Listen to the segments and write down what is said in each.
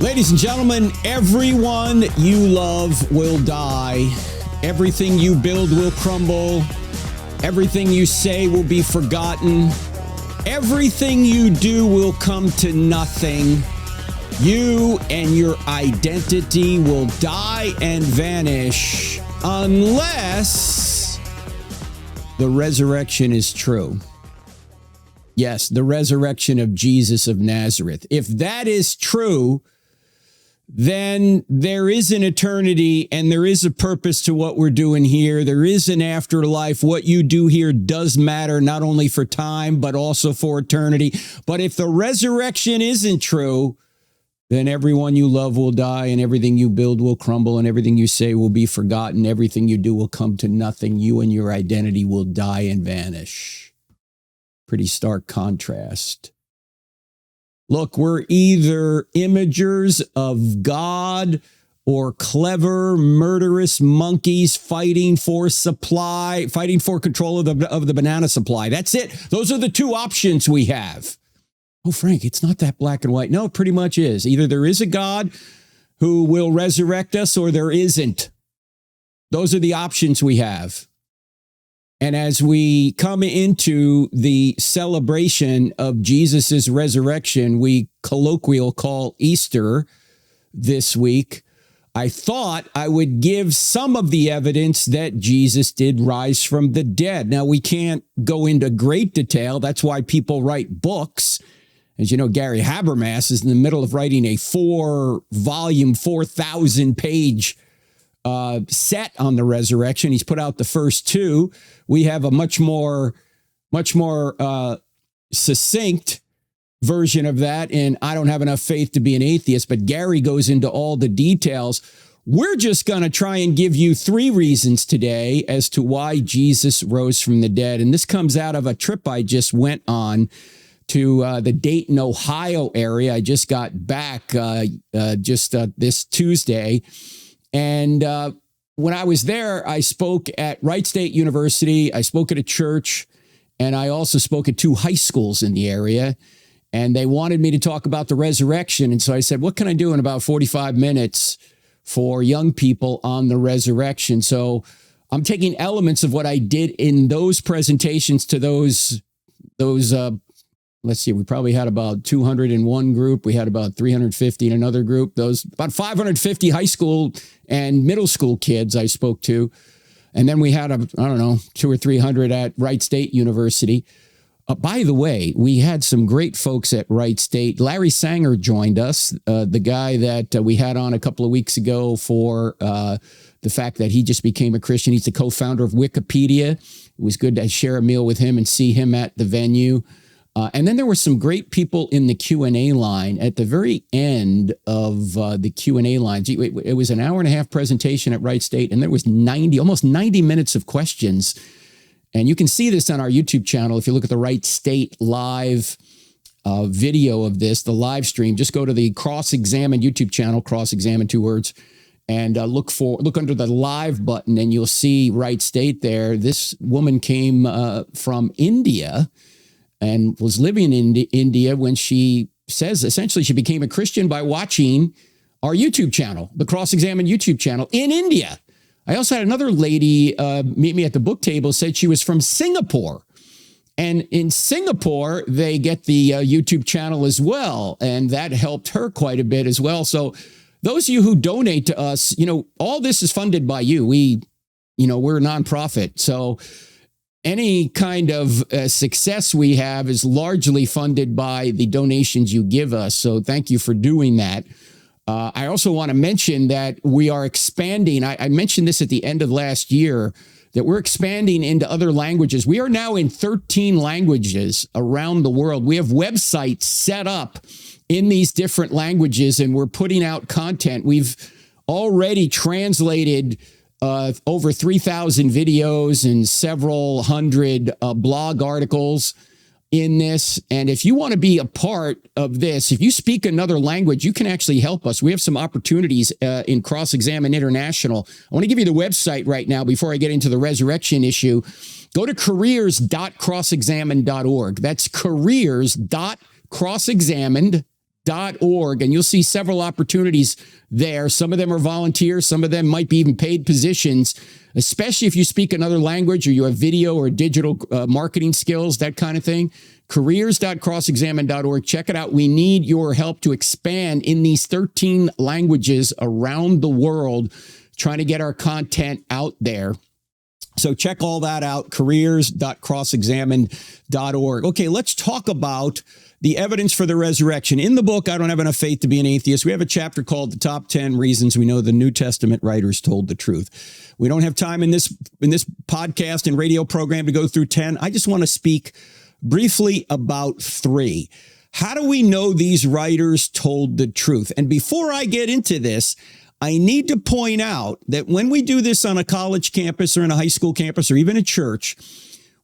Ladies and gentlemen, everyone you love will die. Everything you build will crumble. Everything you say will be forgotten. Everything you do will come to nothing. You and your identity will die and vanish unless the resurrection is true. Yes, the resurrection of Jesus of Nazareth. If that is true, then there is an eternity and there is a purpose to what we're doing here. There is an afterlife. What you do here does matter, not only for time, but also for eternity. But if the resurrection isn't true, then everyone you love will die and everything you build will crumble and everything you say will be forgotten. Everything you do will come to nothing. You and your identity will die and vanish. Pretty stark contrast. Look, we're either imagers of God or clever, murderous monkeys fighting for supply, fighting for control of the banana supply. That's it. Those are the two options we have. Oh, Frank, it's not that black and white. No, it pretty much is. Either there is a God who will resurrect us or there isn't. Those are the options we have. And as we come into the celebration of Jesus' resurrection, we colloquial call Easter this week, I thought I would give some of the evidence that Jesus did rise from the dead. Now, we can't go into great detail. That's why people write books. As you know, Gary Habermas is in the middle of writing a 4-volume, 4,000-page set on the resurrection. He's put out the first 2. We have a much more succinct version of that. And I don't have enough faith to be an atheist, but Gary goes into all the details. We're just going to try and give you 3 reasons today as to why Jesus rose from the dead. And this comes out of a trip I just went on to the Dayton, Ohio area. I just got back this Tuesday. And when I was there, I spoke at Wright State University. I spoke at a church, and I also spoke at 2 high schools in the area. And they wanted me to talk about the resurrection. And so I said, what can I do in about 45 minutes for young people on the resurrection? So I'm taking elements of what I did in those presentations to those let's see, we probably had about 200 in one group. We had about 350 in another group. Those about 550 high school and middle school kids I spoke to. And then we had, 200 or 300 at Wright State University. By the way, we had some great folks at Wright State. Larry Sanger joined us, the guy that we had on a couple of weeks ago for the fact that he just became a Christian. He's the co-founder of Wikipedia. It was good to share a meal with him and see him at the venue. And then there were some great people in the Q&A line at the very end of the Q&A line. It was an hour-and-a-half presentation at Wright State, and there was almost 90 minutes of questions. And you can see this on our YouTube channel. If you look at the Wright State live video of this, the live stream, just go to the Cross-Examine YouTube channel, Cross-Examine, 2 words, and look under the live button, and you'll see Wright State there. This woman came from India and was living in India when she says essentially she became a Christian by watching our YouTube channel, the Cross-Examine YouTube channel in India. I also had another lady meet me at the book table, said she was from Singapore. And in Singapore, they get the YouTube channel as well. And that helped her quite a bit as well. So those of you who donate to us, all this is funded by you. We're a nonprofit. So any kind of success we have is largely funded by the donations you give us. So thank you for doing that. I also want to mention that we are expanding. I mentioned this at the end of last year, that we're expanding into other languages. We are now in 13 languages around the world. We have websites set up in these different languages, and we're putting out content. We've already translated over 3,000 videos and several hundred blog articles in this. And if you want to be a part of this, if you speak another language, you can actually help us. We have some opportunities in Cross-Examine International. I want to give you the website right now before I get into the resurrection issue. Go to careers.crossexamined.org. That's careers.crossexamined.org. careers.org, and you'll see several opportunities there. Some of them are volunteers. Some of them might be even paid positions, especially if you speak another language or you have video or digital marketing skills, that kind of thing. Careers.crossexamine.org. Check it out. We need your help to expand in these 13 languages around the world, trying to get our content out there. So check all that out, careers.crossexamine.org. Okay, let's talk about the evidence for the resurrection. In the book, I Don't Have Enough Faith to Be an Atheist, we have a chapter called The Top 10 Reasons We Know the New Testament Writers Told the Truth. We don't have time in this podcast and radio program to go through 10. I just want to speak briefly about 3. How do we know these writers told the truth? And before I get into this, I need to point out that when we do this on a college campus or in a high school campus or even a church,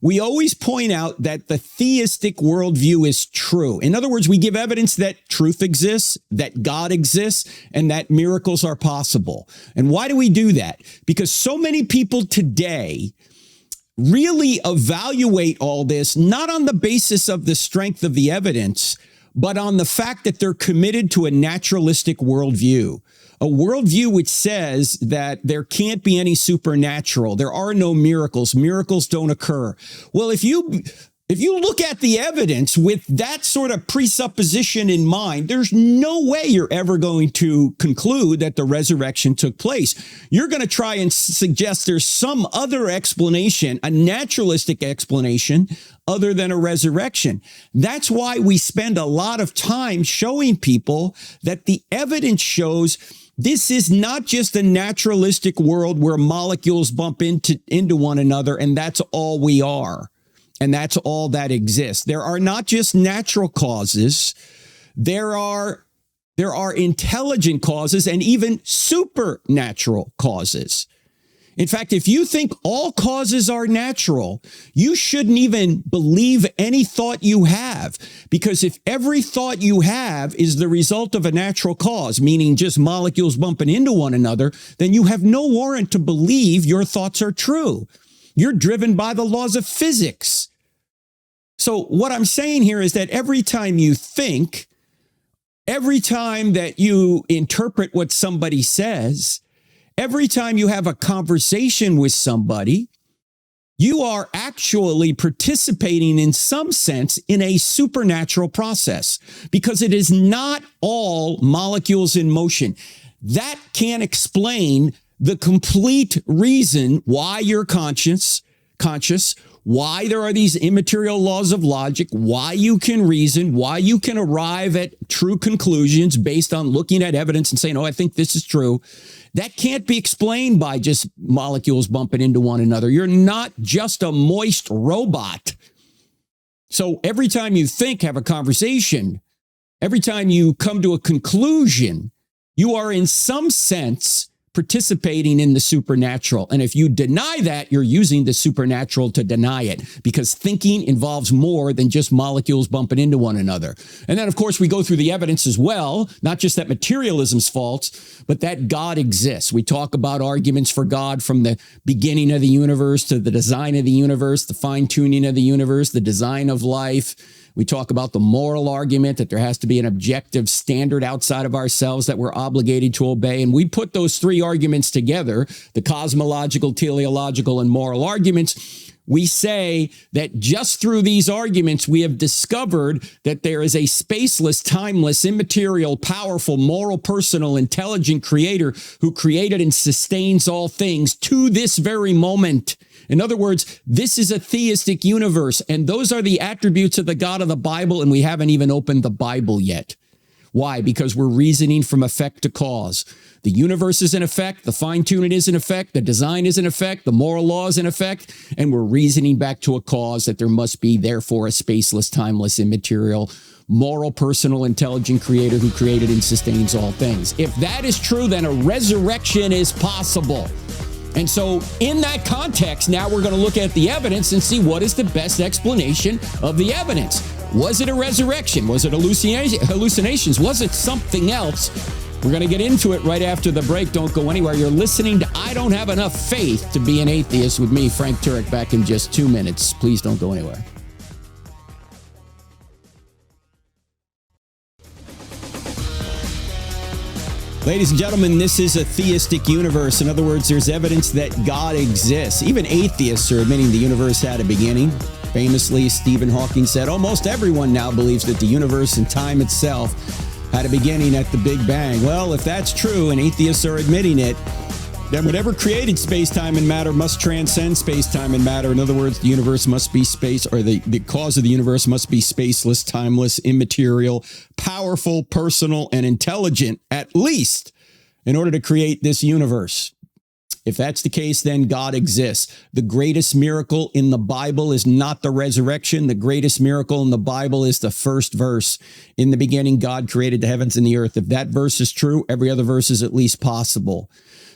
we always point out that the theistic worldview is true. In other words, we give evidence that truth exists, that God exists, and that miracles are possible. And why do we do that? Because so many people today really evaluate all this, not on the basis of the strength of the evidence, but on the fact that they're committed to a naturalistic worldview. A worldview which says that there can't be any supernatural. There are no miracles. Miracles don't occur. Well, if you look at the evidence with that sort of presupposition in mind, there's no way you're ever going to conclude that the resurrection took place. You're going to try and suggest there's some other explanation, a naturalistic explanation, other than a resurrection. That's why we spend a lot of time showing people that the evidence shows this is not just a naturalistic world where molecules bump into one another, and that's all we are. And that's all that exists. There are not just natural causes. There are intelligent causes and even supernatural causes. In fact, if you think all causes are natural, you shouldn't even believe any thought you have. Because if every thought you have is the result of a natural cause, meaning just molecules bumping into one another, then you have no warrant to believe your thoughts are true. You're driven by the laws of physics. So what I'm saying here is that every time you think, every time that you interpret what somebody says, every time you have a conversation with somebody, you are actually participating in some sense in a supernatural process, because it is not all molecules in motion. That can't explain the complete reason why you're conscious, why there are these immaterial laws of logic, why you can reason, why you can arrive at true conclusions based on looking at evidence and saying, oh, I think this is true. That can't be explained by just molecules bumping into one another. You're not just a moist robot. So every time you think, have a conversation, every time you come to a conclusion, you are in some sense participating in the supernatural. And if you deny that, you're using the supernatural to deny it, because thinking involves more than just molecules bumping into one another. And then, of course, we go through the evidence as well, not just that materialism's false, but that God exists. We talk about arguments for God from the beginning of the universe to the design of the universe, the fine-tuning of the universe, the design of life. We talk about the moral argument that there has to be an objective standard outside of ourselves that we're obligated to obey. And we put those 3 arguments together, the cosmological, teleological, and moral arguments. We say that just through these arguments, we have discovered that there is a spaceless, timeless, immaterial, powerful, moral, personal, intelligent creator who created and sustains all things to this very moment. In other words, this is a theistic universe, and those are the attributes of the God of the Bible, and we haven't even opened the Bible yet. Why? Because we're reasoning from effect to cause. The universe is in effect, the fine-tuning is in effect, the design is in effect, the moral law is in effect, and we're reasoning back to a cause that there must be, therefore, a spaceless, timeless, immaterial, moral, personal, intelligent creator who created and sustains all things. If that is true, then a resurrection is possible. And so in that context, now we're going to look at the evidence and see what is the best explanation of the evidence. Was it a resurrection? Was it hallucinations? Was it something else? We're going to get into it right after the break. Don't go anywhere. You're listening to I Don't Have Enough Faith to Be an Atheist with me, Frank Turek, back in just 2 minutes. Please don't go anywhere. Ladies and gentlemen, this is a theistic universe. In other words, there's evidence that God exists. Even atheists are admitting the universe had a beginning. Famously, Stephen Hawking said, almost everyone now believes that the universe and time itself had a beginning at the Big Bang. Well, if that's true and atheists are admitting it, then whatever created space-time and matter must transcend space-time and matter. In other words, the universe must be space, or the cause of the universe must be spaceless, timeless, immaterial, powerful, personal, and intelligent, at least, in order to create this universe. If that's the case, then God exists. The greatest miracle in the Bible is not the resurrection. The greatest miracle in the Bible is the first verse. In the beginning, God created the heavens and the earth. If that verse is true, every other verse is at least possible.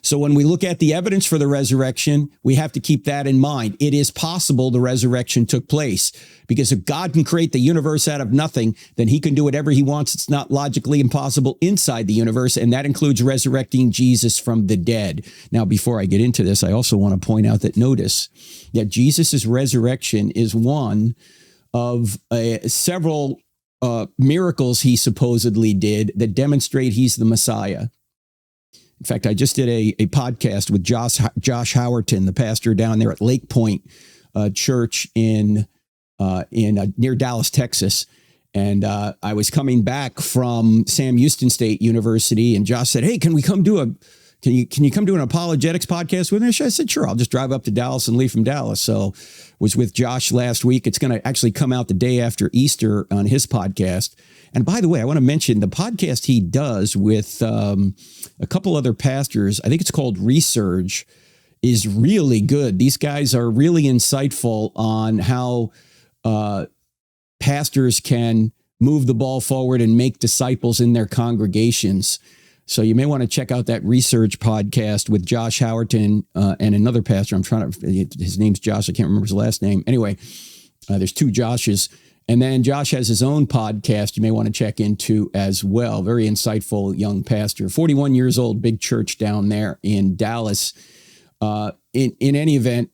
So when we look at the evidence for the resurrection, we have to keep that in mind. It is possible the resurrection took place, because if God can create the universe out of nothing, then he can do whatever he wants. It's not logically impossible inside the universe, and that includes resurrecting Jesus from the dead. Now, before I get into this, I also want to point out that notice that Jesus' resurrection is one of several miracles he supposedly did that demonstrate he's the Messiah. In fact, I just did a podcast with Josh Howerton, the pastor down there at Lake Point Church in near Dallas, Texas. And I was coming back from Sam Houston State University, and Josh said, "Hey, can you come do an apologetics podcast with me?" I said, "Sure, I'll just drive up to Dallas and leave from Dallas." So was with Josh last week. It's going to actually come out the day after Easter on his podcast. And by the way, I want to mention the podcast he does with a couple other pastors. I think it's called Resurge, is really good. These guys are really insightful on how pastors can move the ball forward and make disciples in their congregations. So you may want to check out that Research podcast with Josh Howerton and another pastor. His name's Josh. I can't remember his last name. Anyway, there's two Joshes. And then Josh has his own podcast you may want to check into as well. Very insightful young pastor, 41 years old, big church down there in Dallas. In any event,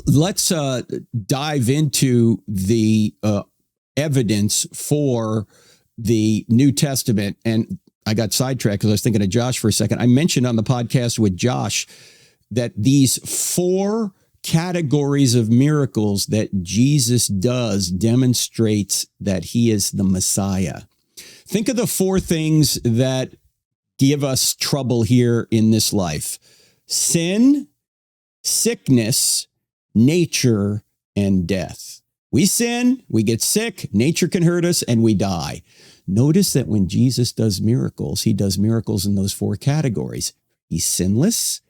let's dive into the evidence for the New Testament. And I got sidetracked because I was thinking of Josh for a second. I mentioned on the podcast with Josh that these four categories of miracles that Jesus does demonstrates that he is the Messiah. Think of the four things that give us trouble here in this life: sin, sickness, nature, and death. We sin, we get sick, nature can hurt us, and we die. Notice that when Jesus does miracles, he does miracles in those four categories. He's sinless,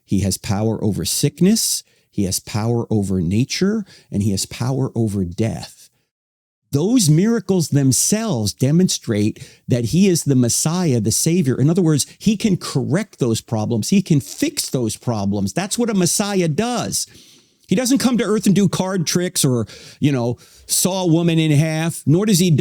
he has power over sickness, he has power over nature, and he has power over death. Those miracles themselves demonstrate that he is the Messiah, the Savior. In other words, he can correct those problems. He can fix those problems. That's what a Messiah does. He doesn't come to earth and do card tricks or, saw a woman in half, nor does he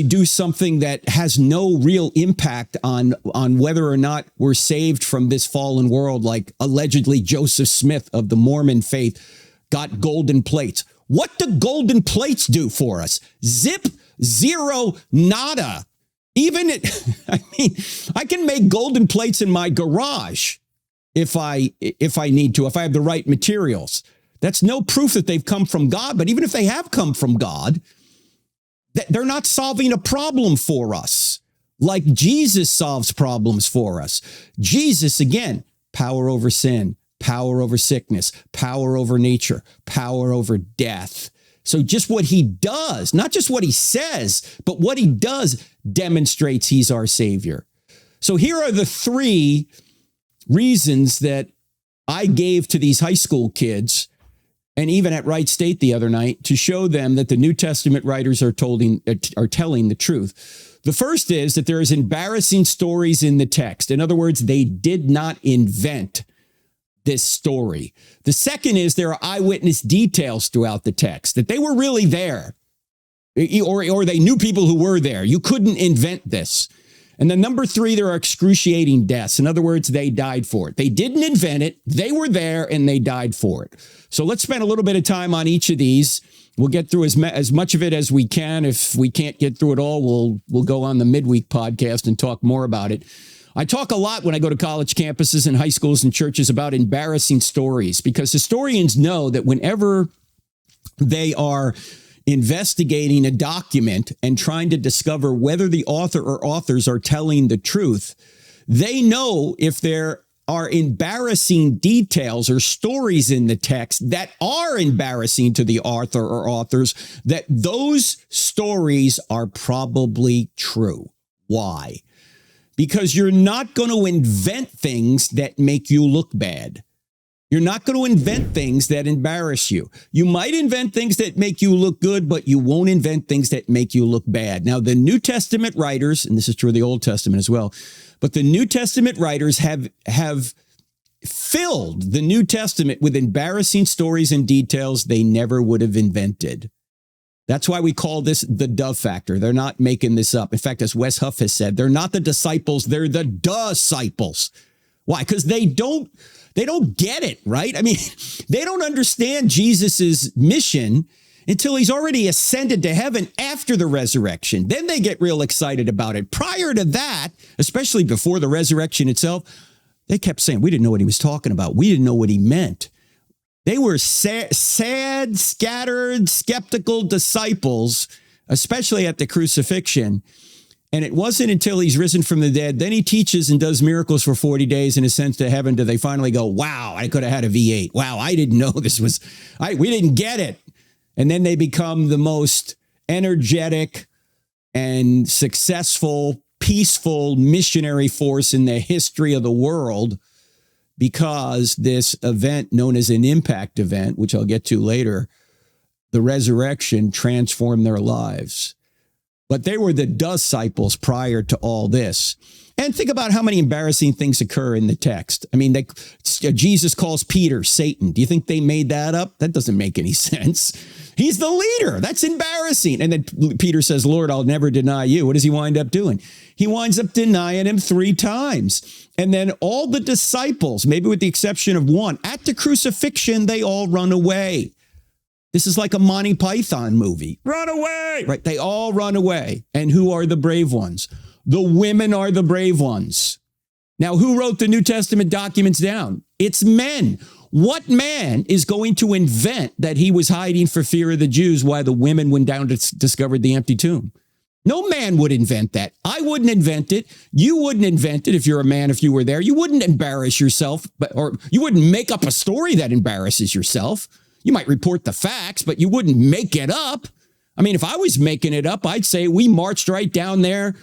do something that has no real impact on whether or not we're saved from this fallen world, like allegedly Joseph Smith of the Mormon faith got golden plates. What do golden plates do for us? Zip, zero, nada. I can make golden plates in my garage if I need to, if I have the right materials. That's no proof that they've come from God, but even if they have come from God, they're not solving a problem for us like Jesus solves problems for us. Jesus, again, power over sin, power over sickness, power over nature, power over death. So just what he does, not just what he says, but what he does demonstrates he's our Savior. So here are the three reasons that I gave to these high school kids, and even at Wright State the other night, to show them that the New Testament writers are telling the truth. The first is that there is embarrassing stories in the text. In other words, they did not invent this story. The second is there are eyewitness details throughout the text, that they were really there, or they knew people who were there. You couldn't invent this. And then number three, there are excruciating deaths. In other words, they died for it. They didn't invent it. They were there and they died for it. So let's spend a little bit of time on each of these. We'll get through as much of it as we can. If we can't get through it all, we'll go on the midweek podcast and talk more about it. I talk a lot when I go to college campuses and high schools and churches about embarrassing stories, because historians know that whenever they are investigating a document and trying to discover whether the author or authors are telling the truth, they know if there are embarrassing details or stories in the text that are embarrassing to the author or authors, that those stories are probably true. Why? Because you're not going to invent things that make you look bad. You're not going to invent things that embarrass you. You might invent things that make you look good, but you won't invent things that make you look bad. Now, the New Testament writers, and this is true of the Old Testament as well, but the New Testament writers have filled the New Testament with embarrassing stories and details they never would have invented. That's why we call this the dove factor. They're not making this up. In fact, as Wes Huff has said, they're not the disciples, they're the disciples. Why? Because they don't get it, right? I mean, they don't understand Jesus's mission until he's already ascended to heaven after the resurrection. Then they get real excited about it. Prior to that, especially before the resurrection itself, they kept saying, we didn't know what he was talking about. We didn't know what he meant. They were sad, scattered, skeptical disciples, especially at the crucifixion. And it wasn't until he's risen from the dead, then he teaches and does miracles for 40 days and ascends to heaven, do they finally go, wow, I could have had a V8. Wow, I didn't know this was, we didn't get it. And then they become the most energetic and successful, peaceful missionary force in the history of the world, because this event known as an impact event, which I'll get to later, the resurrection, transformed their lives. But they were the disciples prior to all this. And think about how many embarrassing things occur in the text. I mean, Jesus calls Peter Satan. Do you think they made that up? That doesn't make any sense. He's the leader. That's embarrassing. And then Peter says, Lord, I'll never deny you. What does he wind up doing? He winds up denying him 3 times. And then all the disciples, maybe with the exception of one, at the crucifixion, they all run away. This is like a Monty Python movie. Run away! Right? They all run away. And who are the brave ones? The women are the brave ones. Now, who wrote the New Testament documents down? It's men. What man is going to invent that he was hiding for fear of the Jews while the women went down to discover the empty tomb? No man would invent that. I wouldn't invent it. You wouldn't invent it if you're a man, if you were there. You wouldn't embarrass yourself, or you wouldn't make up a story that embarrasses yourself. You might report the facts, but you wouldn't make it up. I mean, if I was making it up, I'd say we marched right down there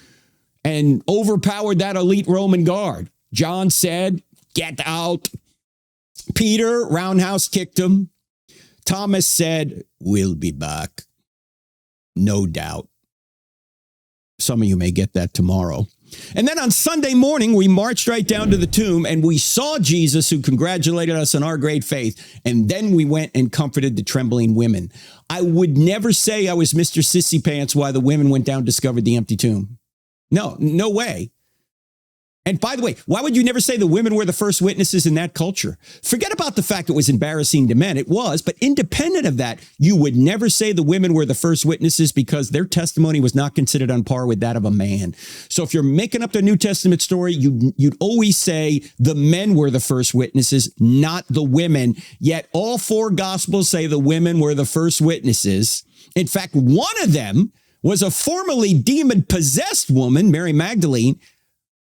and overpowered that elite Roman guard. John said, get out. Peter, roundhouse kicked him. Thomas said, we'll be back. No doubt. Some of you may get that tomorrow. And then on Sunday morning, we marched right down to the tomb and we saw Jesus, who congratulated us on our great faith. And then we went and comforted the trembling women. I would never say I was Mr. Sissy Pants while the women went down and discovered the empty tomb. No way. And by the way, why would you never say the women were the first witnesses in that culture? Forget about the fact it was embarrassing to men. It was, but independent of that, you would never say the women were the first witnesses because their testimony was not considered on par with that of a man. So if you're making up the New Testament story, you'd always say the men were the first witnesses, not the women. Yet all 4 gospels say the women were the first witnesses. In fact, one of them was a formerly demon-possessed woman, Mary Magdalene.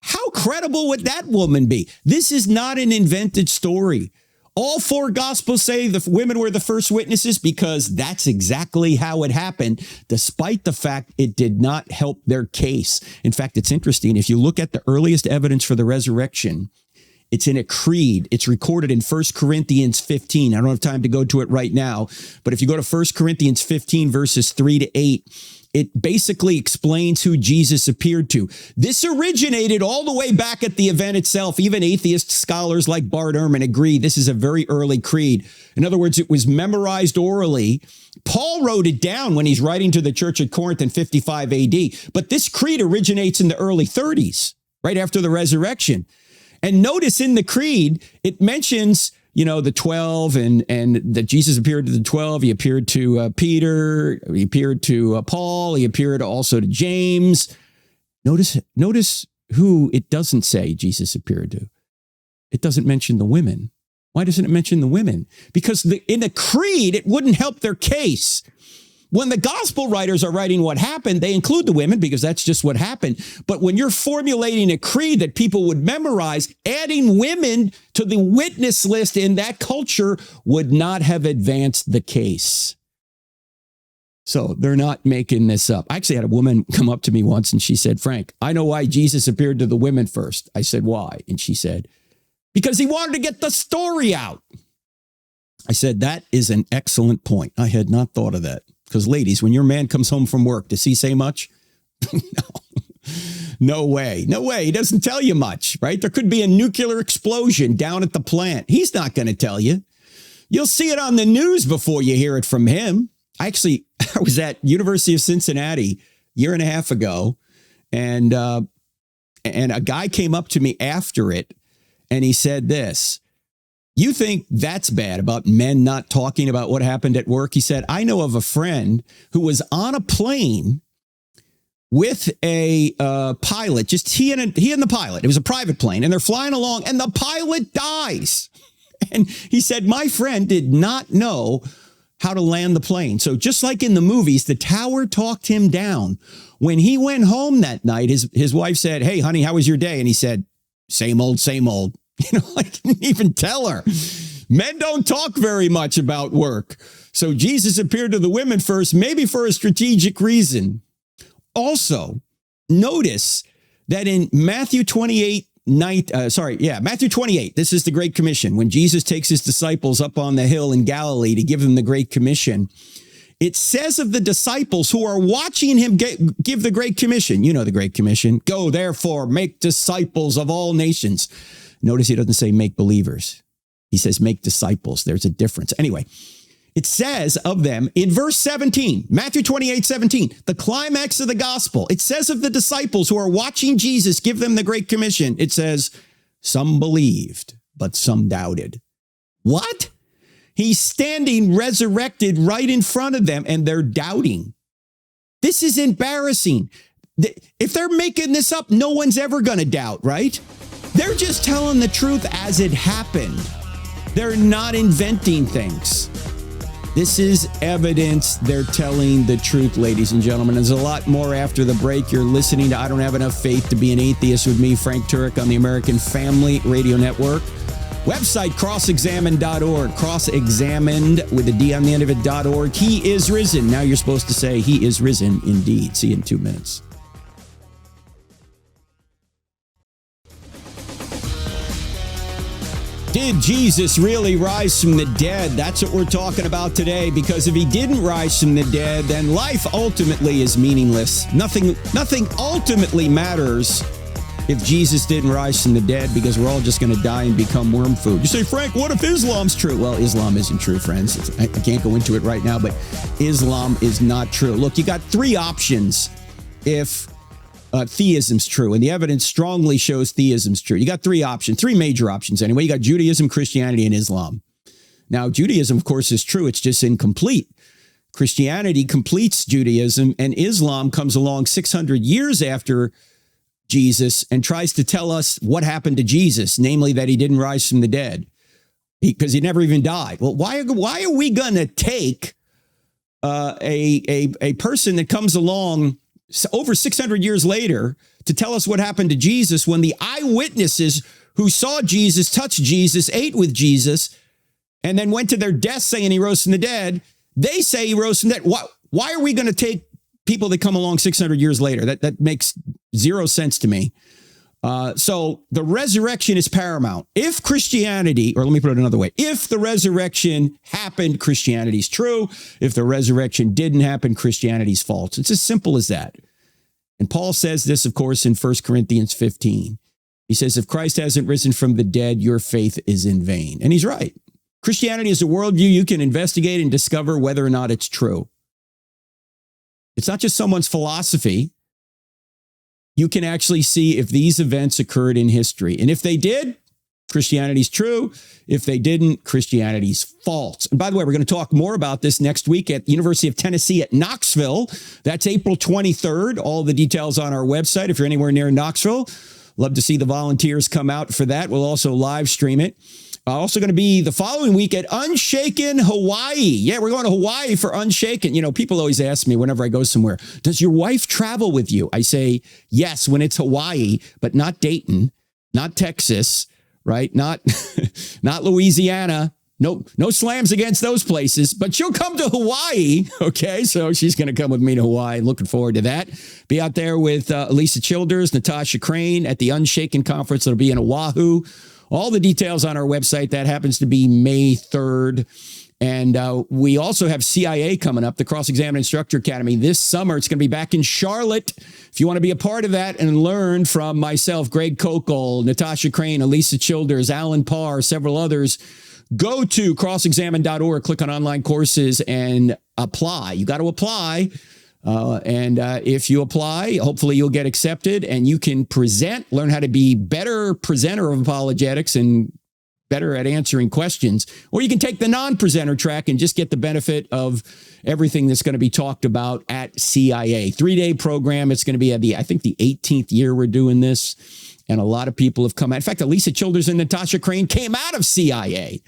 How credible would that woman be? This is not an invented story. All 4 gospels say the women were the first witnesses because that's exactly how it happened, despite the fact it did not help their case. In fact, it's interesting. If you look at the earliest evidence for the resurrection, it's in a creed. It's recorded in 1 Corinthians 15. I don't have time to go to it right now, but if you go to 1 Corinthians 15, verses 3-8, it basically explains who Jesus appeared to. This originated all the way back at the event itself. Even atheist scholars like Bart Ehrman agree this is a very early creed. In other words, it was memorized orally. Paul wrote it down when he's writing to the church at Corinth in 55 AD. But this creed originates in the early 30s, right after the resurrection. And notice in the creed, it mentions, the 12 and that Jesus appeared to the 12. He appeared to Peter. He appeared to Paul. He appeared also to James. Notice who it doesn't say Jesus appeared to. It doesn't mention the women. Why doesn't it mention the women? Because in a creed, it wouldn't help their case. When the gospel writers are writing what happened, they include the women because that's just what happened. But when you're formulating a creed that people would memorize, adding women to the witness list in that culture would not have advanced the case. So they're not making this up. I actually had a woman come up to me once and she said, Frank, I know why Jesus appeared to the women first. I said, why? And she said, because he wanted to get the story out. I said, that is an excellent point. I had not thought of that. Because ladies, when your man comes home from work, does he say much? No way. He doesn't tell you much, right? There could be a nuclear explosion down at the plant. He's not going to tell you. You'll see it on the news before you hear it from him. I was at University of Cincinnati a year and a half ago, and a guy came up to me after it, and he said this. You think that's bad about men not talking about what happened at work? He said, I know of a friend who was on a plane with a pilot, just he and the pilot. It was a private plane, and they're flying along, and the pilot dies. And he said, my friend did not know how to land the plane. So just like in the movies, the tower talked him down. When he went home that night, his wife said, hey, honey, how was your day? And he said, same old, same old. I didn't even tell her. Men don't talk very much about work. So Jesus appeared to the women first, maybe for a strategic reason. Also, notice that in Matthew 28, Matthew 28, this is the Great Commission. When Jesus takes his disciples up on the hill in Galilee to give them the Great Commission, it says of the disciples who are watching him give the Great Commission, you know the Great Commission, go therefore, make disciples of all nations. Notice he doesn't say make believers. He says make disciples. There's a difference. Anyway, it says of them in verse 17, Matthew 28:17, the climax of the gospel. It says of the disciples who are watching Jesus give them the Great Commission. It says, some believed, but some doubted. What? He's standing resurrected right in front of them and they're doubting. This is embarrassing. If they're making this up, no one's ever going to doubt, right? They're just telling the truth as it happened. They're not inventing things. This is evidence they're telling the truth, ladies and gentlemen. There's a lot more after the break. You're listening to I Don't Have Enough Faith to Be an Atheist with me, Frank Turek, on the American Family Radio Network. Website, crossexamined.org. Cross-examined with a D on the end of it.org. He is risen. Now you're supposed to say he is risen indeed. See you in 2 minutes. Did Jesus really rise from the dead? That's what we're talking about today, because if he didn't rise from the dead, then life ultimately is meaningless. Nothing ultimately matters if Jesus didn't rise from the dead, because we're all just going to die and become worm food. You say, Frank, what if Islam's true? Well, Islam isn't true, friends. I can't go into it right now, but Islam is not true. Look, you got three options if theism's true, and the evidence strongly shows theism's true. You got three major options anyway. You got Judaism, Christianity, and Islam. Now, Judaism, of course, is true. It's just incomplete. Christianity completes Judaism, and Islam comes along 600 years after Jesus and tries to tell us what happened to Jesus, namely that he didn't rise from the dead because he never even died. Well, why are we going to take a person that comes along over 600 years later to tell us what happened to Jesus when the eyewitnesses who saw Jesus, touched Jesus, ate with Jesus, and then went to their death saying he rose from the dead, they say he rose from the dead. Why are we going to take people that come along 600 years later? That makes zero sense to me. So the resurrection is paramount. If Christianity, or let me put it another way, if the resurrection happened, Christianity's true. If the resurrection didn't happen, Christianity's false. It's as simple as that. And Paul says this, of course, in 1 Corinthians 15. He says, if Christ hasn't risen from the dead, your faith is in vain. And he's right. Christianity is a worldview you can investigate and discover whether or not it's true. It's not just someone's philosophy. You can actually see if these events occurred in history. And if they did, Christianity's true. If they didn't, Christianity's false. And by the way, we're going to talk more about this next week at the University of Tennessee at Knoxville. That's April 23rd. All the details on our website. If you're anywhere near Knoxville, love to see the volunteers come out for that. We'll also live stream it. Also going to be the following week at Unshaken, Hawaii. Yeah, we're going to Hawaii for Unshaken. You know, people always ask me whenever I go somewhere, does your wife travel with you? I say, yes, when it's Hawaii, but not Dayton, not Texas, right? Not Louisiana. No slams against those places, but she'll come to Hawaii. Okay, so she's going to come with me to Hawaii. Looking forward to that. Be out there with Elisa Childers, Natasha Crane at the Unshaken Conference. It'll be in Oahu. All the details on our website. That happens to be May 3rd. And we also have CIA coming up, the Cross-Examine Instructor Academy this summer. It's going to be back in Charlotte. If you want to be a part of that and learn from myself, Greg Kokel, Natasha Crane, Elisa Childers, Alan Parr, several others, go to crossexamine.org, click on online courses and apply. You got to apply. And if you apply, hopefully you'll get accepted and you can present, learn how to be better presenter of apologetics and better at answering questions. Or you can take the non-presenter track and just get the benefit of everything that's going to be talked about at CIA. 3-day program. It's going to be at I think the 18th year we're doing this. And a lot of people have come out. In fact, Elisa Childers and Natasha Crane came out of CIA.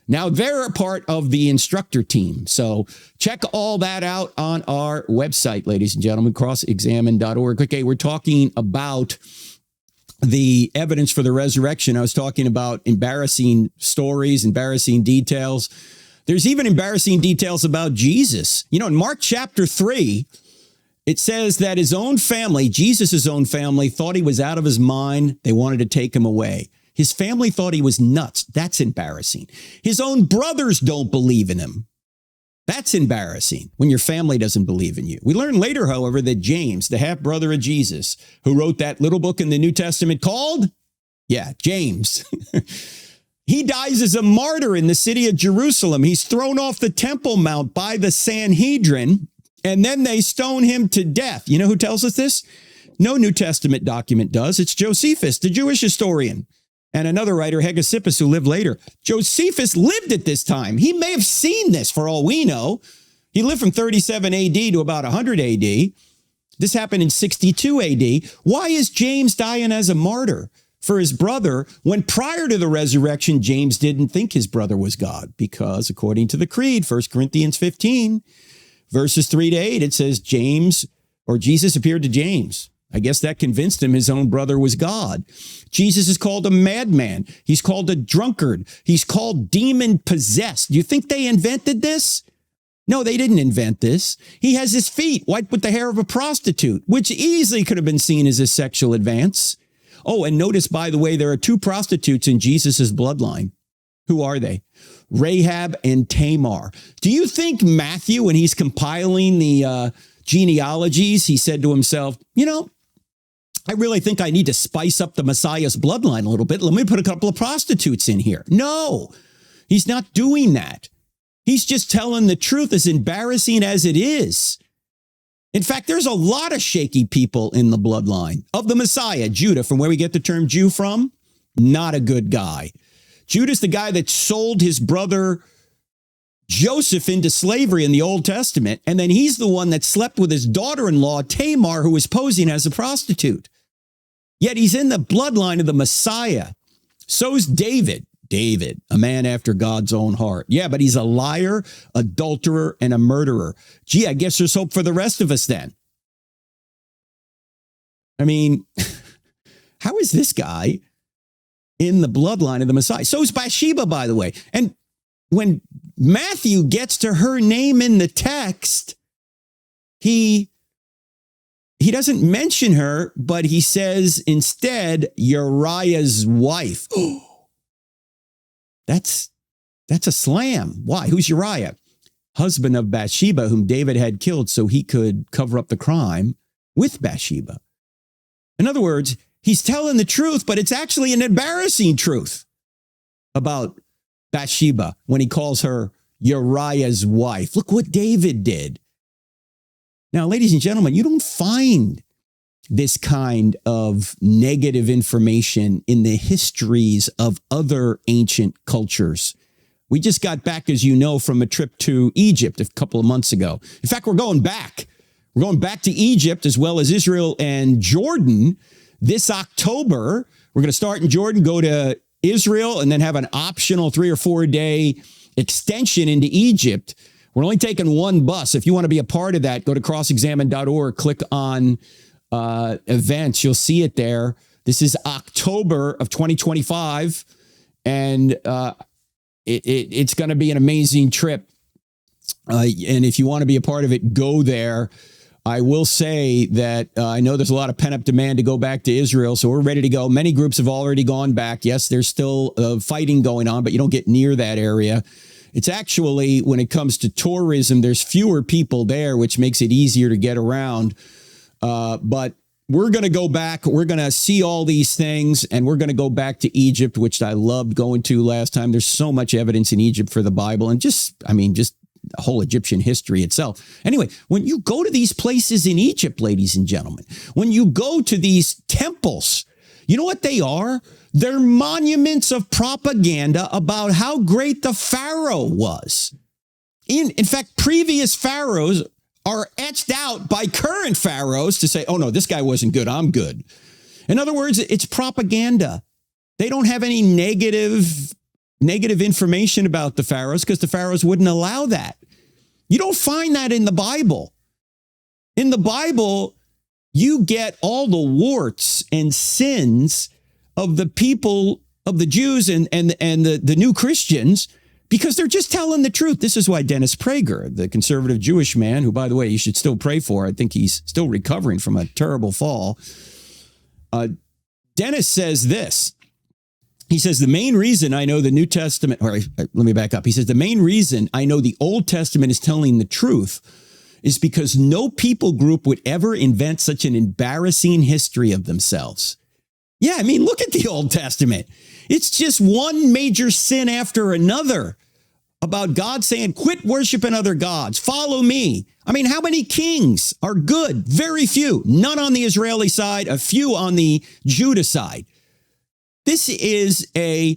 Now they're a part of the instructor team. So check all that out on our website, ladies and gentlemen, crossexamine.org. Okay, we're talking about the evidence for the resurrection. I was talking about embarrassing stories, embarrassing details. There's even embarrassing details about Jesus. You know, in Mark chapter 3, it says that his own family, Jesus' own family, thought he was out of his mind. They wanted to take him away. His family thought he was nuts. That's embarrassing. His own brothers don't believe in him. That's embarrassing when your family doesn't believe in you. We learn later, however, that James, the half-brother of Jesus, who wrote that little book in the New Testament called, James, he dies as a martyr in the city of Jerusalem. He's thrown off the Temple Mount by the Sanhedrin, and then they stone him to death. You know who tells us this? No New Testament document does. It's Josephus, the Jewish historian. And another writer, Hegesippus, who lived later. Josephus lived at this time. He may have seen this for all we know. He lived from 37 AD to about 100 AD. This happened in 62 AD. Why is James dying as a martyr for his brother when prior to the resurrection, James didn't think his brother was God? Because according to the creed, 1 Corinthians 15, verses 3 to 8, it says Jesus appeared to James. I guess that convinced him his own brother was God. Jesus is called a madman. He's called a drunkard. He's called demon-possessed. Do you think they invented this? No, they didn't invent this. He has his feet wiped with the hair of a prostitute, which easily could have been seen as a sexual advance. Oh, and notice, by the way, there are 2 prostitutes in Jesus' bloodline. Who are they? Rahab and Tamar. Do you think Matthew, when he's compiling the genealogies, he said to himself, I really think I need to spice up the Messiah's bloodline a little bit. Let me put a couple of prostitutes in here. No, he's not doing that. He's just telling the truth, as embarrassing as it is. In fact, there's a lot of shaky people in the bloodline of the Messiah. Judah, from where we get the term Jew from, not a good guy. Judah's the guy that sold his brother Joseph into slavery in the Old Testament, and then he's the one that slept with his daughter-in-law, Tamar, who was posing as a prostitute. Yet he's in the bloodline of the Messiah. So's David. David, a man after God's own heart. Yeah, but he's a liar, adulterer, and a murderer. Gee, I guess there's hope for the rest of us then. I mean, how is this guy in the bloodline of the Messiah? So's Bathsheba, by the way. And when Matthew gets to her name in the text, he doesn't mention her, but he says instead Uriah's wife. That's a slam. Why? Who's Uriah? Husband of Bathsheba, whom David had killed so he could cover up the crime with Bathsheba. In other words, he's telling the truth, but it's actually an embarrassing truth about Bathsheba when he calls her Uriah's wife. Look what David did. Now, ladies and gentlemen, you don't find this kind of negative information in the histories of other ancient cultures. We just got back, as you know, from a trip to Egypt a couple of months ago. In fact, we're going back. We're going back to Egypt as well as Israel and Jordan this October. We're going to start in Jordan, go to Israel, and then have an optional 3 or 4 day extension into Egypt. We're only taking one bus. If you want to be a part of that, go to crossexamine.org, click on events. You'll see it there. This is October of 2025, and it's going to be an amazing trip. And if you want to be a part of it, go there. I will say that I know there's a lot of pent-up demand to go back to Israel, so we're ready to go. Many groups have already gone back. Yes, there's still fighting going on, but you don't get near that area. It's actually, when it comes to tourism, there's fewer people there, which makes it easier to get around. But we're going to go back. We're going to see all these things, and we're going to go back to Egypt, which I loved going to last time. There's so much evidence in Egypt for the Bible, and just the whole Egyptian history itself. Anyway, when you go to these places in Egypt, ladies and gentlemen, when you go to these temples, you know what they are? They're monuments of propaganda about how great the Pharaoh was. In fact, previous pharaohs are etched out by current pharaohs to say, oh no, this guy wasn't good, I'm good. In other words, it's propaganda. They don't have any negative information about the pharaohs because the pharaohs wouldn't allow that. You don't find that in the Bible. In the Bible, you get all the warts and sins of the people, of the Jews and the new Christians, because they're just telling the truth. This is why Dennis Prager, the conservative Jewish man, who, by the way, you should still pray for. I think he's still recovering from a terrible fall. Dennis says this. He says, the main reason I know the New Testament, or let me back up. He says, the main reason I know the Old Testament is telling the truth is because no people group would ever invent such an embarrassing history of themselves. Yeah, I mean, look at the Old Testament. It's just one major sin after another about God saying, quit worshiping other gods, follow me. I mean, how many kings are good? Very few. None on the Israeli side, a few on the Judah side. This is a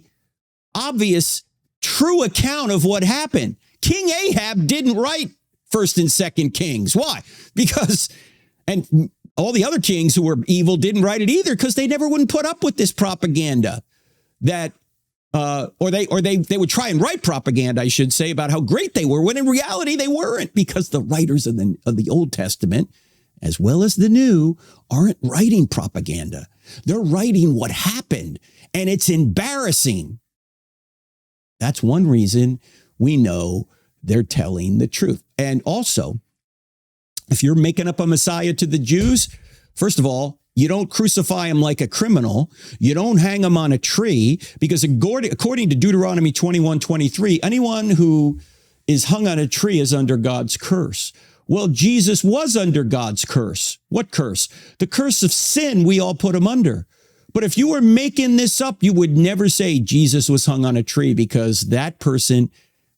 obvious, true account of what happened. King Ahab didn't write 1st and 2nd Kings. Why? Because, and all the other kings who were evil didn't write it either because they never wouldn't put up with this propaganda that, or they would try and write propaganda, I should say, about how great they were, when in reality they weren't, because the writers of the Old Testament, as well as the New, aren't writing propaganda. They're writing what happened, and it's embarrassing. That's one reason we know they're telling the truth. And also, if you're making up a Messiah to the Jews, first of all, you don't crucify him like a criminal. You don't hang him on a tree, because according to Deuteronomy 21:23, anyone who is hung on a tree is under God's curse. Well, Jesus was under God's curse. What curse? The curse of sin we all put him under. But if you were making this up, you would never say Jesus was hung on a tree, because that person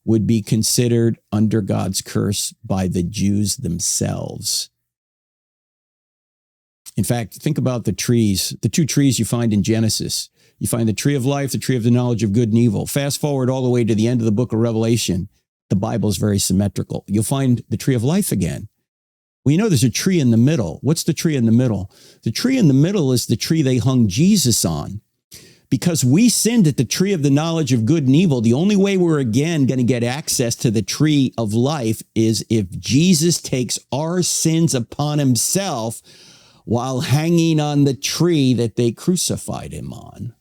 would be considered under God's curse by the Jews themselves. In fact, think about the trees, the two trees you find in Genesis. You find the tree of life, the tree of the knowledge of good and evil. Fast forward all the way to the end of the book of Revelation. The Bible is very symmetrical. You'll find the tree of life again. Well, you know, there's a tree in the middle. What's the tree in the middle? The tree in the middle is the tree they hung Jesus on. Because we sinned at the tree of the knowledge of good and evil, the only way we're again going to get access to the tree of life is if Jesus takes our sins upon himself while hanging on the tree that they crucified him on.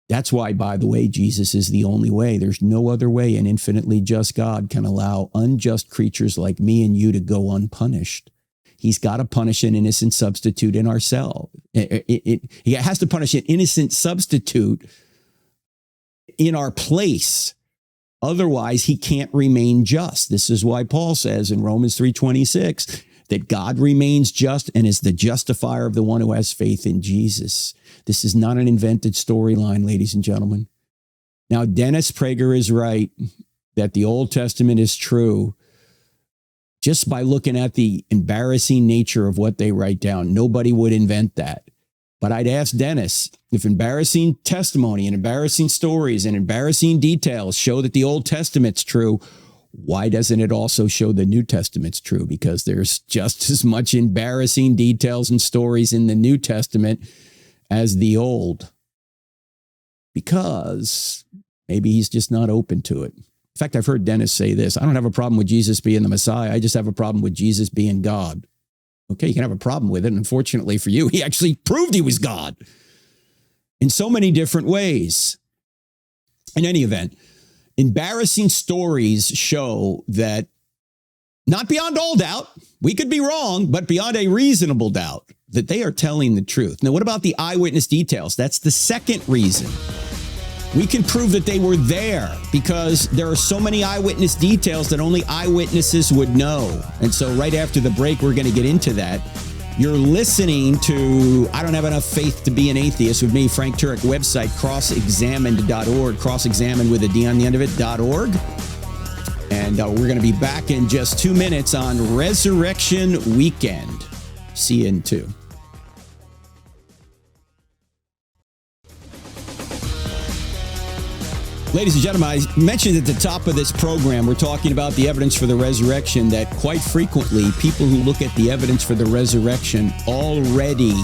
That's why, by the way, Jesus is the only way. There's no other way an infinitely just God can allow unjust creatures like me and you to go unpunished. He's got to punish an innocent substitute in ourselves. He has to punish an innocent substitute in our place. Otherwise, he can't remain just. This is why Paul says in Romans 3:26 that God remains just and is the justifier of the one who has faith in Jesus. This is not an invented storyline, ladies and gentlemen. Now, Dennis Prager is right that the Old Testament is true. just by looking at the embarrassing nature of what they write down. Nobody would invent that. But I'd ask Dennis, if embarrassing testimony and embarrassing stories and embarrassing details show that the Old Testament's true, why doesn't it also show the New Testament's true? Because there's just as much embarrassing details and stories in the New Testament as the Old. Because maybe he's just not open to it. In fact, I've heard Dennis say this: I don't have a problem with Jesus being the Messiah. I just have a problem with Jesus being God. Okay, you can have a problem with it. And unfortunately for you, he actually proved he was God in so many different ways. In any event, embarrassing stories show that, not beyond all doubt, we could be wrong, but beyond a reasonable doubt, that they are telling the truth. Now, what about the eyewitness details? That's the second reason. We can prove that they were there because there are so many eyewitness details that only eyewitnesses would know. And so right after the break, we're going to get into that. You're listening to I Don't Have Enough Faith to Be an Atheist with me, Frank Turek, website crossexamined.org, crossexamined with a D on the end of it.org. And we're going to be back in just 2 minutes on Resurrection Weekend. See you in 2. Ladies and gentlemen, I mentioned at the top of this program, we're talking about the evidence for the resurrection, that quite frequently people who look at the evidence for the resurrection already,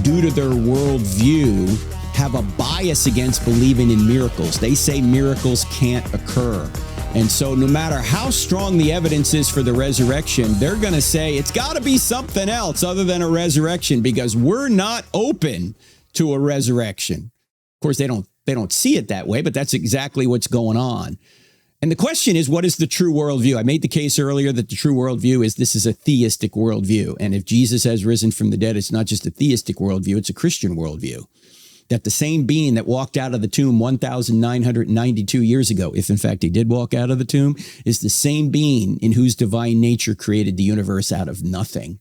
due to their worldview, have a bias against believing in miracles. They say miracles can't occur. And so no matter how strong the evidence is for the resurrection, they're going to say it's got to be something else other than a resurrection because we're not open to a resurrection. Of course, they don't see it that way, but that's exactly what's going on. And the question is, what is the true worldview? I made the case earlier that the true worldview is this is a theistic worldview. And if Jesus has risen from the dead, it's not just a theistic worldview, it's a Christian worldview. That the same being that walked out of the tomb 1,992 years ago, if in fact he did walk out of the tomb, is the same being in whose divine nature created the universe out of nothing.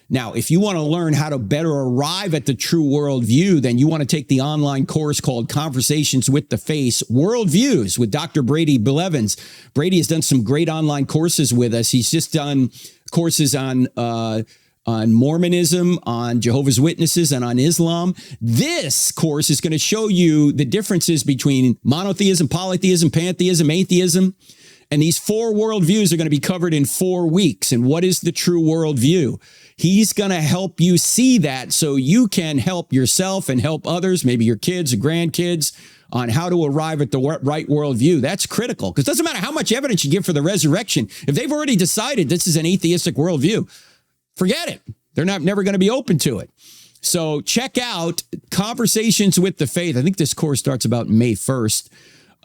Now, if you want to learn how to better arrive at the true worldview, then you want to take the online course called Conversations with the Faith, Worldviews with Dr. Brady Blevins. Brady has done some great online courses with us. He's just done courses on Mormonism, on Jehovah's Witnesses, and on Islam. This course is going to show you the differences between monotheism, polytheism, pantheism, atheism. And these 4 worldviews are going to be covered in 4 weeks. And what is the true worldview? He's going to help you see that so you can help yourself and help others, maybe your kids or grandkids, on how to arrive at the right worldview. That's critical because it doesn't matter how much evidence you give for the resurrection. If they've already decided this is an atheistic worldview, forget it. They're never going to be open to it. So check out Conversations with the Faith. I think this course starts about May 1st.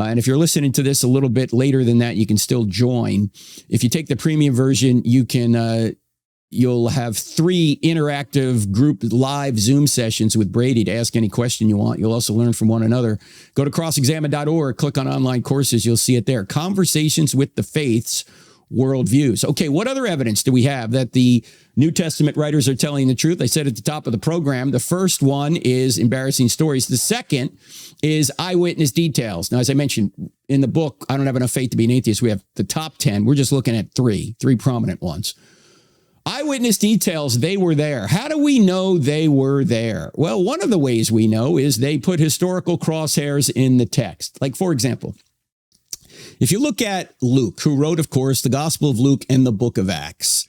And if you're listening to this a little bit later than that, you can still join. If you take the premium version, you can you'll have 3 interactive group live Zoom sessions with Brady to ask any question you want. You'll also learn from one another. Go to crossexamined.org, click on online courses. You'll see it there. Conversations with the Faiths, Worldviews. Okay, what other evidence do we have that the New Testament writers are telling the truth? I said at the top of the program, the first one is embarrassing stories. The second is eyewitness details. Now, as I mentioned in the book, I Don't Have Enough Faith to Be an Atheist, we have the top 10. We're just looking at three prominent ones. Eyewitness details, they were there. How do we know they were there? Well, one of the ways we know is they put historical crosshairs in the text. Like, for example, if you look at Luke, who wrote, of course, the Gospel of Luke and the book of Acts,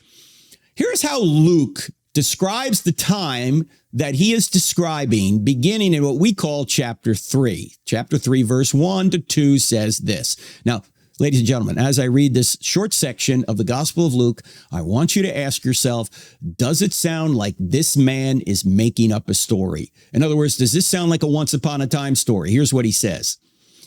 here's how Luke describes the time that he is describing, beginning in what we call chapter 3. Chapter 3, verse 1 to 2 says this. Now, ladies and gentlemen, as I read this short section of the Gospel of Luke, I want you to ask yourself, does it sound like this man is making up a story? In other words, does this sound like a once upon a time story? Here's what he says.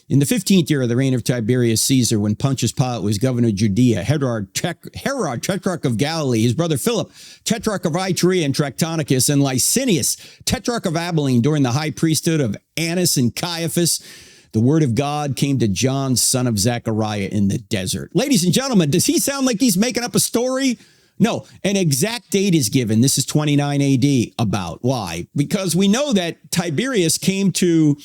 In the 15th year of the reign of Tiberius Caesar, when Pontius Pilate was governor of Judea, Herod, tetrarch of Galilee, his brother Philip, tetrarch of Iturea and Trachonitis, and Licinius, tetrarch of Abilene, during the high priesthood of Annas and Caiaphas, the word of God came to John, son of Zechariah, in the desert. Ladies and gentlemen, does he sound like he's making up a story? No, an exact date is given. This is 29 AD about. Why? Because we know that Tiberius came to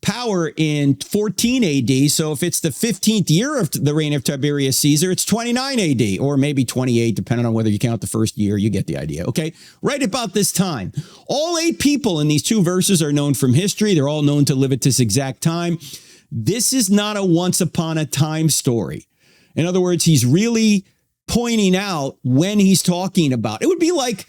power in 14 AD. So if it's the 15th year of the reign of Tiberius Caesar, it's 29 AD, or maybe 28, depending on whether you count the first year. You get the idea, okay? Right about this time. All 8 people in these 2 verses are known from history. They're all known to live at this exact time. This is not a once upon a time story. In other words, he's really pointing out when he's talking about. It would be like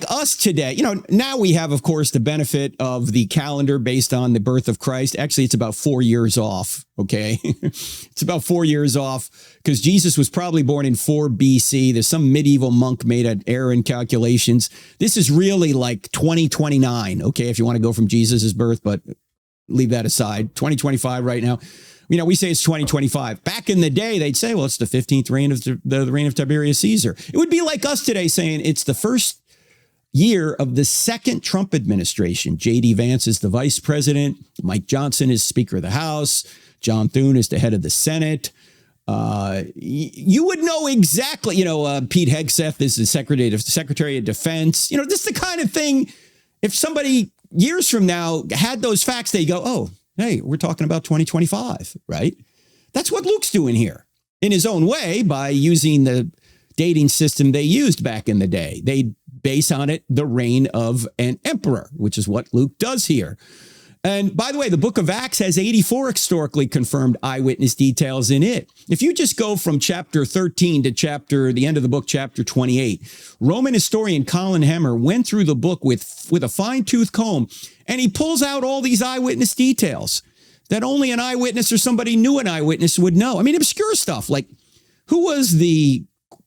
us today. Now we have, of course, the benefit of the calendar based on the birth of Christ. Actually, it's about 4 years off, okay? It's about 4 years off because Jesus was probably born in 4 BC. There's some medieval monk made an error in calculations. This is really like 2029, okay, if you want to go from Jesus' birth, but leave that aside. 2025 right now. We say it's 2025. Back in the day, they'd say, well, it's the 15th reign of the reign of Tiberius Caesar. It would be like us today saying it's the first year of the second Trump administration. J.D. Vance is the vice president. Mike Johnson is Speaker of the House. John Thune is the head of the Senate. You would know exactly, Pete Hegseth is the Secretary of Defense. This is the kind of thing, if somebody years from now had those facts, they go, oh, hey, we're talking about 2025, right? That's what Luke's doing here in his own way by using the dating system they used back in the day. They base on it the reign of an emperor, which is what Luke does here. And by the way, the book of Acts has 84 historically confirmed eyewitness details in it. If you just go from chapter 13 to the end of the book, chapter 28, Roman historian Colin Hemmer went through the book with a fine-tooth comb, and he pulls out all these eyewitness details that only an eyewitness or somebody knew an eyewitness would know. I mean, obscure stuff like who was the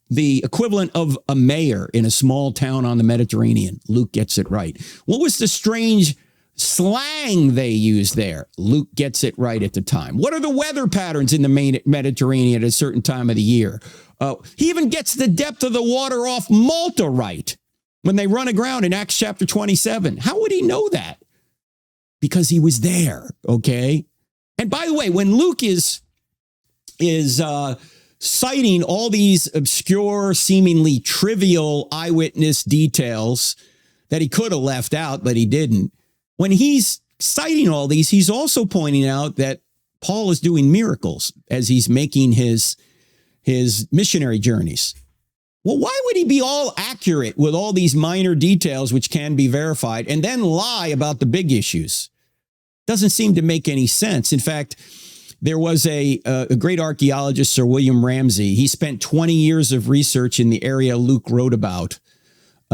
equivalent of a mayor in a small town on the Mediterranean? Luke gets it right. What was the strange slang they used there? Luke gets it right at the time. What are the weather patterns in the Mediterranean at a certain time of the year? He even gets the depth of the water off Malta right when they run aground in Acts chapter 27. How would he know that? Because he was there, okay? And by the way, when Luke is citing all these obscure, seemingly trivial eyewitness details that he could have left out, but he didn't. When he's citing all these, he's also pointing out that Paul is doing miracles as he's making his missionary journeys. Well, why would he be all accurate with all these minor details which can be verified and then lie about the big issues? Doesn't seem to make any sense. In fact, there was a great archaeologist, Sir William Ramsay. He spent 20 years of research in the area Luke wrote about.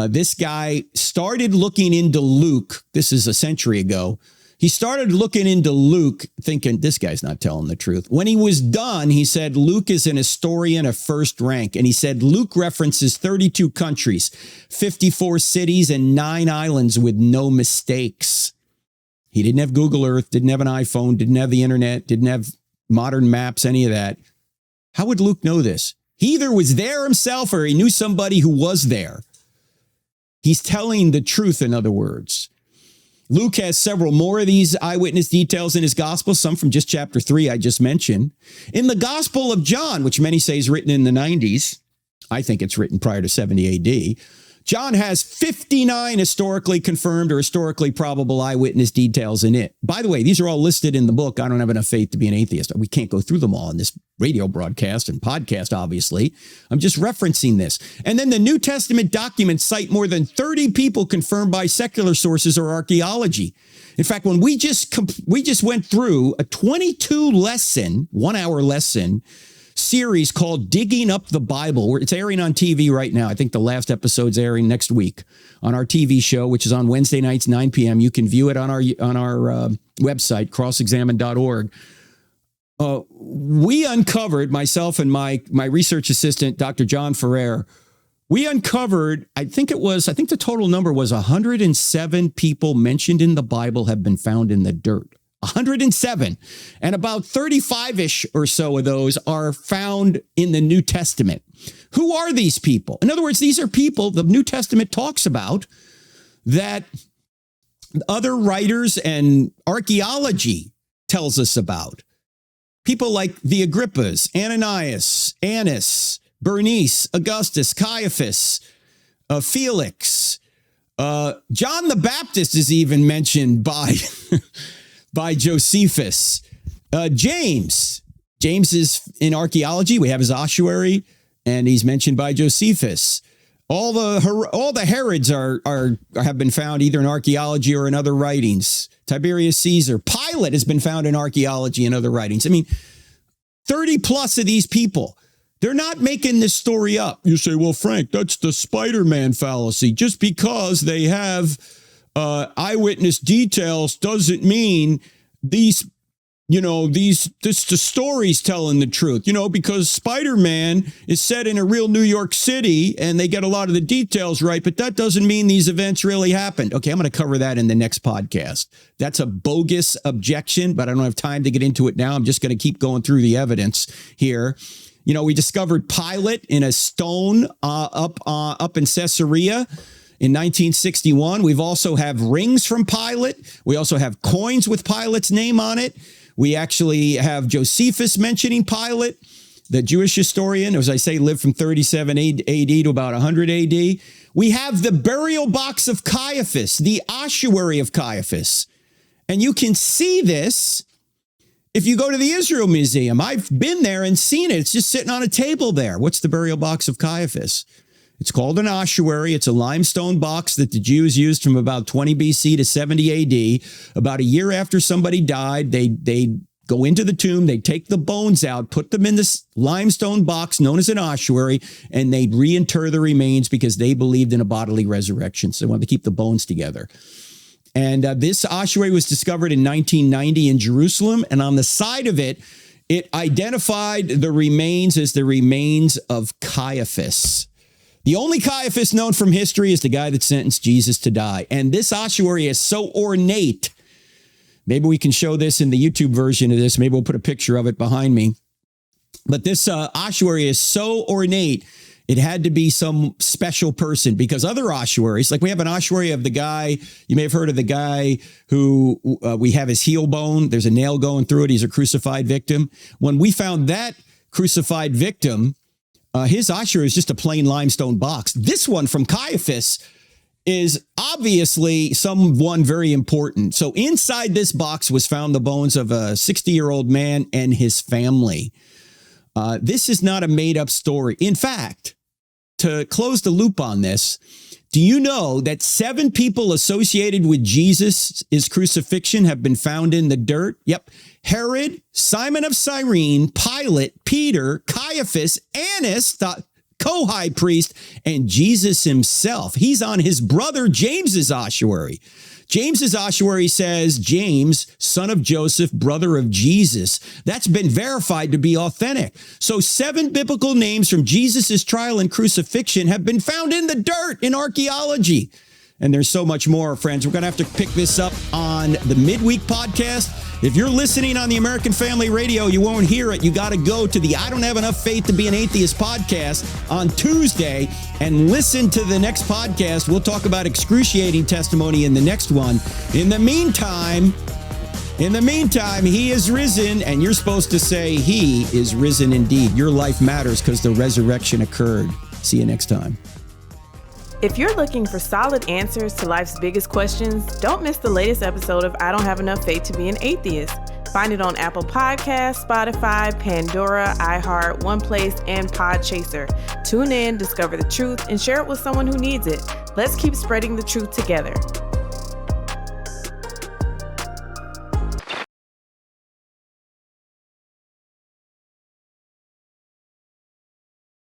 This guy started looking into Luke. This is a century ago. He started looking into Luke thinking, this guy's not telling the truth. When he was done, he said, Luke is an historian of first rank. And he said, Luke references 32 countries, 54 cities, and 9 islands with no mistakes. He didn't have Google Earth, didn't have an iPhone, didn't have the internet, didn't have modern maps, any of that. How would Luke know this? He either was there himself or he knew somebody who was there. He's telling the truth, in other words. Luke has several more of these eyewitness details in his gospel, some from just chapter 3 I just mentioned. In the Gospel of John, which many say is written in the 90s, I think it's written prior to 70 AD, John has 59 historically confirmed or historically probable eyewitness details in it. By the way, these are all listed in the book. I don't have enough faith to be an atheist. We can't go through them all in this radio broadcast and podcast, obviously. I'm just referencing this. And then the New Testament documents cite more than 30 people confirmed by secular sources or archaeology. In fact, when we just went through a 22-lesson, 1-hour lesson series called Digging Up the Bible. It's airing on TV right now. I think the last episode's airing next week on our TV show, which is on Wednesday nights, 9 p.m. You can view it on our website, crossexamine.org. We uncovered, myself and my research assistant, Dr. John Ferrer, we uncovered, I think the total number was 107 people mentioned in the Bible have been found in the dirt. 107. And about 35-ish or so of those are found in the New Testament. Who are these people? In other words, these are people the New Testament talks about that other writers and archaeology tells us about. People like the Agrippas, Ananias, Annas, Bernice, Augustus, Caiaphas, Felix. John the Baptist is even mentioned by by Josephus. James is in archaeology. We have his ossuary, and he's mentioned by Josephus. All the Herods have been found either in archaeology or in other writings. Tiberius Caesar. Pilate has been found in archaeology and other writings. I mean, 30 plus of these people. They're not making this story up. You say, well, Frank, that's the Spider-Man fallacy. Just because they have eyewitness details doesn't mean the story's telling the truth, because Spider-Man is set in a real New York City and they get a lot of the details right, but that doesn't mean these events really happened. Okay, I'm going to cover that in the next podcast. That's a bogus objection, but I don't have time to get into it now. I'm just going to keep going through the evidence here. We discovered Pilate in a stone up in Caesarea in 1961. We've also have rings from Pilate. We also have coins with Pilate's name on it. We actually have Josephus mentioning Pilate, the Jewish historian, as I say, lived from 37 AD to about 100 AD. We have the burial box of Caiaphas, the ossuary of Caiaphas. And you can see this if you go to the Israel Museum. I've been there and seen it. It's just sitting on a table there. What's the burial box of Caiaphas? It's called an ossuary. It's a limestone box that the Jews used from about 20 BC to 70 AD. About a year after somebody died, they go into the tomb, they take the bones out, put them in this limestone box known as an ossuary, and they'd reinter the remains because they believed in a bodily resurrection. So they wanted to keep the bones together. And this ossuary was discovered in 1990 in Jerusalem. And on the side of it, it identified the remains as the remains of Caiaphas. The only Caiaphas known from history is the guy that sentenced Jesus to die. And this ossuary is so ornate. Maybe we can show this in the YouTube version of this. Maybe we'll put a picture of it behind me. But this ossuary is so ornate, it had to be some special person, because other ossuaries, like we have an ossuary of the guy, you may have heard of the guy who we have his heel bone. There's a nail going through it. He's a crucified victim. When we found that crucified victim, his ossuary is just a plain limestone box. This one from Caiaphas is obviously someone very important. So inside this box was found the bones of a 60-year-old man and his family. This is not a made-up story. In fact, to close the loop on this, do you know that 7 people associated with Jesus' crucifixion have been found in the dirt? Yep. Herod, Simon of Cyrene, Pilate, Peter, Caiaphas, Annas, the co-high priest, and Jesus himself. He's on his brother James's ossuary. James's ossuary says, James, son of Joseph, brother of Jesus. That's been verified to be authentic. So 7 biblical names from Jesus's trial and crucifixion have been found in the dirt in archaeology. And there's so much more, friends. We're going to have to pick this up on the midweek podcast. If you're listening on the American Family Radio, you won't hear it. You got to go to the I Don't Have Enough Faith to Be an Atheist podcast on Tuesday and listen to the next podcast. We'll talk about excruciating testimony in the next one. In the meantime, he is risen, and you're supposed to say he is risen indeed. Your life matters because the resurrection occurred. See you next time. If you're looking for solid answers to life's biggest questions, don't miss the latest episode of I Don't Have Enough Faith to Be an Atheist. Find it on Apple Podcasts, Spotify, Pandora, iHeart, OnePlace, and Podchaser. Tune in, discover the truth, and share it with someone who needs it. Let's keep spreading the truth together.